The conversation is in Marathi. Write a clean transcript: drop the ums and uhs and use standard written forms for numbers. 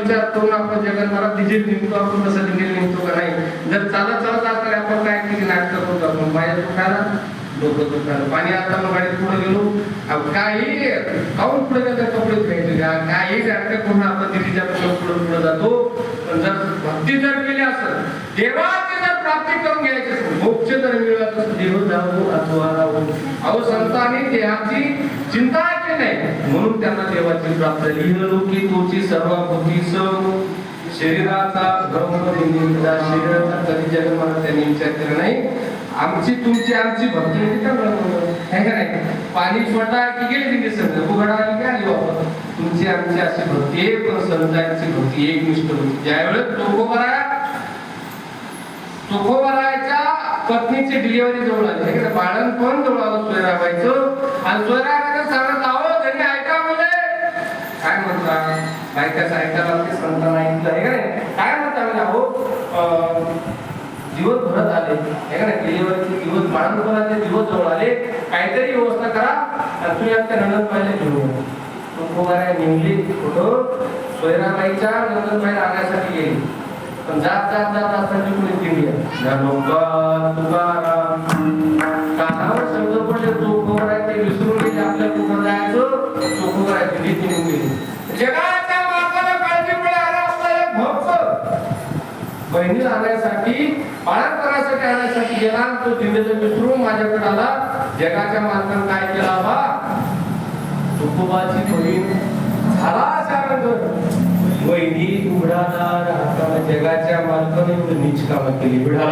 विचार करून आपण जगन्नाथाला डिझेल निघतो, आपण कसं डिझेल निघतो का नाही. जर चालत चालत आता आपण काय केली नाटक करतो, आपण पाया दुखायला डोकं दुखायला. पाणी आता मग गाडीत पुढे गेलो, काही काऊन पुढे गेलं कपडे घ्यायचे का काही नाटक करून आपण दिल्लीच्या पुढे जातो. पण जर भक्ती जर केली असेल, देवाची जर प्राप्ती करून घ्यायची असेल, मोक्ष जर मिळत असेल, देव जाऊ अथवा राहू. अहो संतांनी देहाची चिंता केली नाही म्हणून त्यांना देवाची प्राप्ती झाली. लोकी तोची सर्व भूतीस शरीराचा शरीराचा कधी जन्माला त्यांनी विचार केला नाही. आमची तुमची आमची भक्ती आहे का नाही. पाणी छोटा की गेली तिथे संत उघडा आली काय आली बाबा. तुमची आमची अशी भक्ती आहे, पण संतांची भक्ती एकनिष्ठ होती. ज्यावेळेस तुकोबरायच्या पत्नीची डिलिव्हरी जवळ आली, बाळण पण जवळ आलं सोयराबाईचं. आणि सोयराबाईचं सांगत आहो त्यांनी ऐका मुले काय म्हणतात, बायकाचं ऐकायला ते संतांना ऐकलं आहे का नाही. काय म्हणता म्हणजे अहो दिवस भरत आले आहे का नाही, डिलिव्हरीचे दिवस बाळंतपणाचे दिवस जवळ आले, काहीतरी व्यवस्था करा आणि तुम्ही आपल्या नंदनबाईला घेऊन या. तुकोबाराय निघली कुठं सोयराबाईच्या नंदनबाईला आणण्यासाठी गेली. पण जात जात जात असताना कुणी दिंडी तुकाराम कानावर शब्द पडले तुकोबाराय ते विसरून गेले. आपल्या कुठं जायचं तुकोबाराय दिंडी निघून गेली. जगाच्या मार्गाला काळजी पडे आला आपला एक भक्त बहिणीला आणायसाठी पाळण करायसाठी आणण्यासाठी गेला. तो दिंडीचं विसरून माझ्याकडे आला. जगाच्या मार्गाने काय केला बा, तुकोबाची बहीण झाला वहिनी उघडादार हाताला जगाच्या मार्गाने नीच कामं केली. विढा